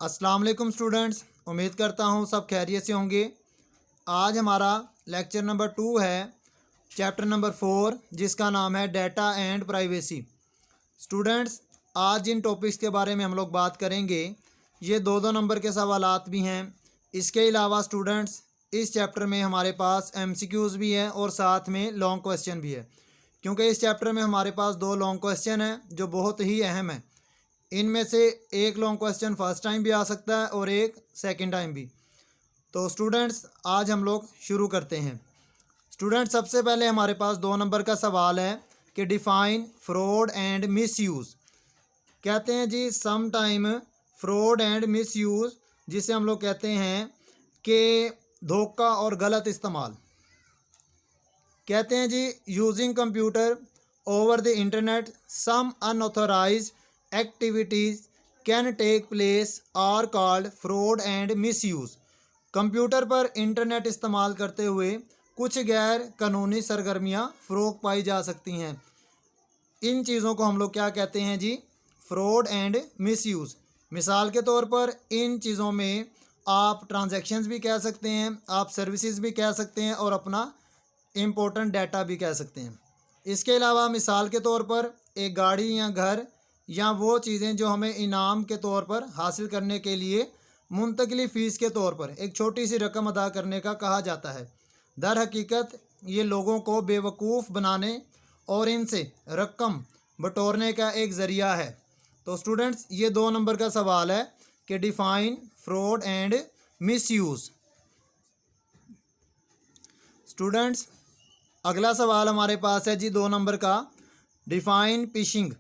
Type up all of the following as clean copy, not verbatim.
अस्सलाम वालेकुम स्टूडेंट्स, उम्मीद करता हूँ सब खैरियत से होंगे। आज हमारा लेक्चर नंबर 2 है, चैप्टर नंबर 4, जिसका नाम है डाटा एंड प्राइवेसी। स्टूडेंट्स, आज जिन टॉपिक्स के बारे में हम लोग बात करेंगे ये दो नंबर के सवालात भी हैं। इसके अलावा स्टूडेंट्स इस चैप्टर में हमारे पास MCQs भी हैं और साथ में लॉन्ग क्वेश्चन भी है, क्योंकि इस चैप्टर में हमारे पास 2 लॉन्ग क्वेश्चन हैं जो बहुत ही अहम है। इनमें से एक लॉन्ग क्वेश्चन फर्स्ट टाइम भी आ सकता है और एक सेकंड टाइम भी। तो स्टूडेंट्स आज हम लोग शुरू करते हैं। स्टूडेंट्स सबसे पहले हमारे पास 2 नंबर का सवाल है कि डिफ़ाइन फ्रॉड एंड मिसयूज़। कहते हैं जी some time fraud and misuse, जिसे हम लोग कहते हैं कि धोखा और गलत इस्तेमाल। कहते हैं जी using computer over the internet some unauthorised activities can take place are called fraud and misuse. Computer पर इंटरनेट इस्तेमाल करते हुए कुछ गैर कानूनी सरगर्मियां फ़रोग़ पाई जा सकती हैं। इन चीज़ों को हम लोग क्या कहते हैं जी? Fraud and misuse. मिसाल के तौर पर इन चीज़ों में आप ट्रांजैक्शंस भी कह सकते हैं, आप सर्विसेज भी कह सकते हैं और अपना इम्पोर्टेंट डाटा भी कह सकते हैं। इसके अलावा मिसाल के तौर पर एक गाड़ी या घर या वो चीज़ें जो हमें इनाम के तौर पर हासिल करने के लिए मुंतकली फ़ीस के तौर पर एक छोटी सी रकम अदा करने का कहा जाता है। दर हकीकत ये लोगों को बेवकूफ़ बनाने और इनसे रकम बटोरने का एक ज़रिया है। तो स्टूडेंट्स ये 2 नंबर का सवाल है कि define fraud and misuse. Students अगला सवाल हमारे पास है जी 2 नंबर का, डिफ़ाइन फिशिंग।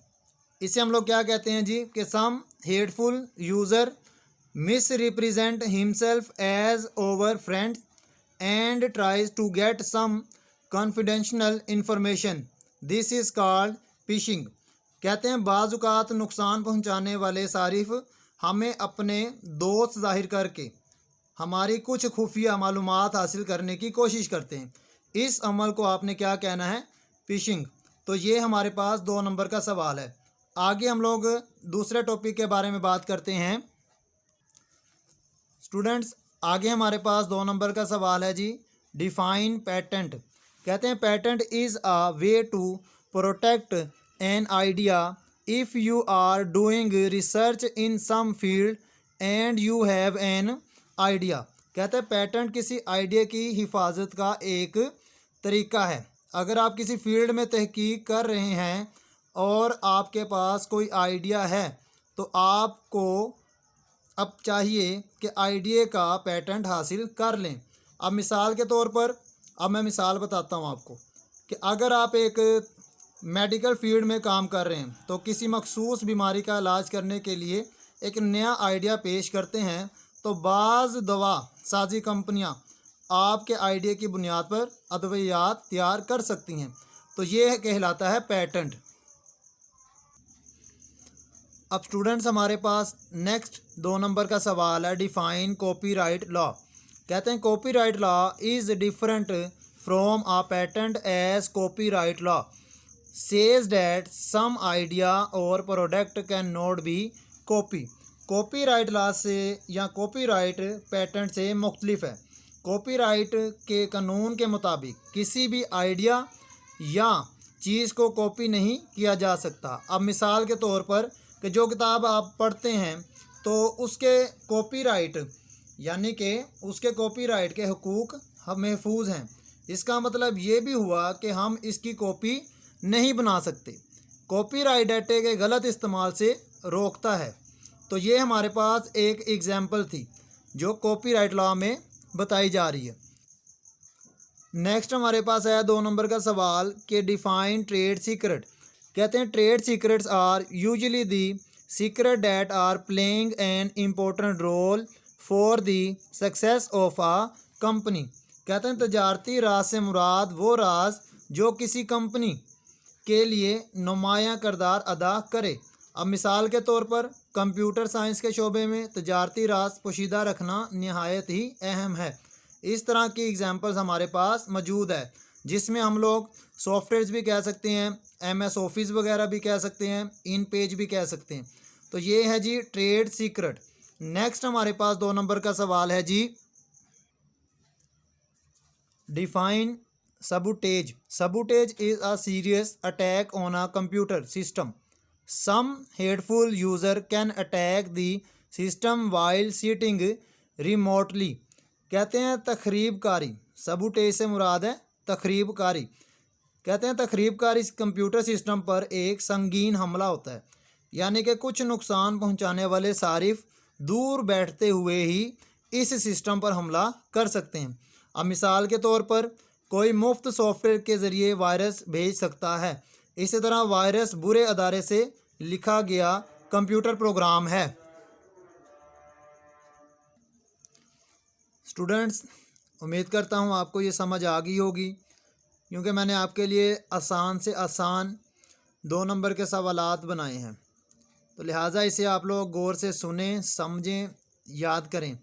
इसे हम लोग क्या कहते हैं जी? कि some hateful user misrepresent himself as over friends and tries to get some confidential information, this is called phishing. कहते हैं बाज़ औक़ात नुकसान पहुंचाने वाले सारिफ हमें अपने दोस्त ज़ाहिर करके हमारी कुछ खुफिया मालूमात हासिल करने की कोशिश करते हैं। इस अमल को आपने क्या कहना है? फिशिंग। तो ये हमारे पास 2 नंबर का सवाल है। आगे हम लोग दूसरे टॉपिक के बारे में बात करते हैं। स्टूडेंट्स आगे हमारे पास 2 नंबर का सवाल है जी, डिफ़ाइन पेटेंट। कहते हैं patent is a way to protect an idea if you are doing research in some field and you have an idea. कहते हैं पेटेंट किसी आइडिया की हिफाजत का एक तरीका है। अगर आप किसी फील्ड में तहकीक कर रहे हैं और आपके पास कोई आइडिया है तो आपको अब चाहिए कि आइडिया का पेटेंट हासिल कर लें। अब मिसाल के तौर पर मैं मिसाल बताता हूँ आपको कि अगर आप एक मेडिकल फील्ड में काम कर रहे हैं तो किसी मखसूस बीमारी का इलाज करने के लिए एक नया आइडिया पेश करते हैं, तो बाज़ दवा साजी कंपनियाँ आपके आइडिया की बुनियाद पर अद्वियात तैयार कर सकती हैं। तो ये कहलाता है पेटेंट। अब स्टूडेंट्स हमारे पास नेक्स्ट 2 नंबर का सवाल है, डिफ़ाइन कॉपीराइट लॉ। कहते हैं copyright law is different from a patent as copyright law says that some idea और product can not be copy. Copyright law से या कॉपीराइट पेटेंट से मुख्तलिफ है। कॉपीराइट के कानून के मुताबिक किसी भी आइडिया या चीज़ को कॉपी नहीं किया जा सकता। अब मिसाल के तौर पर कि जो किताब आप पढ़ते हैं तो उसके कॉपीराइट यानी कि उसके कॉपीराइट के हुकूक महफूज हैं। इसका मतलब ये भी हुआ कि हम इसकी कॉपी नहीं बना सकते। कॉपीराइट डाटे के गलत इस्तेमाल से रोकता है। तो ये हमारे पास एक एग्जाम्पल थी जो कॉपीराइट लॉ में बताई जा रही है। नेक्स्ट हमारे पास है 2 नंबर का सवाल कि डिफ़ाइन ट्रेड सीक्रेट। कहते हैं trade secrets are usually the secret that are playing an important role for the success of a company. कहते हैं तजारती राज से मुराद वो राज जो किसी कंपनी के लिए नुमायाँ किरदार अदा करे। अब मिसाल के तौर पर कंप्यूटर साइंस के शोबे में तजारती राज पोशीदा रखना नहायत ही अहम है। इस तरह की एग्जांपल्स हमारे पास मौजूद है, जिसमें हम लोग सॉफ्टवेयर्स भी कह सकते हैं, MS ऑफिस वगैरह भी कह सकते हैं, इन पेज भी कह सकते हैं। तो ये है जी ट्रेड सीक्रेट। नेक्स्ट हमारे पास 2 नंबर का सवाल है जी, define sabotage. Sabotage is a serious attack on a computer system. Some hateful user can attack the system while sitting remotely. कहते हैं तखरीबकारी, sabotage से मुराद है तखरीबकारी। कहते हैं तखरीबकारी कंप्यूटर सिस्टम पर एक संगीन हमला होता है, यानी कि कुछ नुकसान पहुंचाने वाले सारिफ दूर बैठते हुए ही इस सिस्टम पर हमला कर सकते हैं। अब मिसाल के तौर पर कोई मुफ्त सॉफ्टवेयर के ज़रिए वायरस भेज सकता है। इसी तरह वायरस बुरे अदारे से लिखा गया कंप्यूटर प्रोग्राम है। स्टूडेंट्स, उम्मीद करता हूँ आपको ये समझ आ गई होगी, क्योंकि मैंने आपके लिए आसान से आसान 2 नंबर के सवालात बनाए हैं, तो लिहाजा इसे आप लोग गौर से सुनें, समझें, याद करें।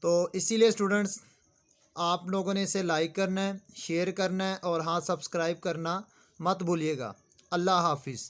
तो इसीलिए स्टूडेंट्स, आप लोगों ने इसे लाइक करना है, शेयर करना है और हाँ, सब्सक्राइब करना मत भूलिएगा। अल्लाह हाफिज़।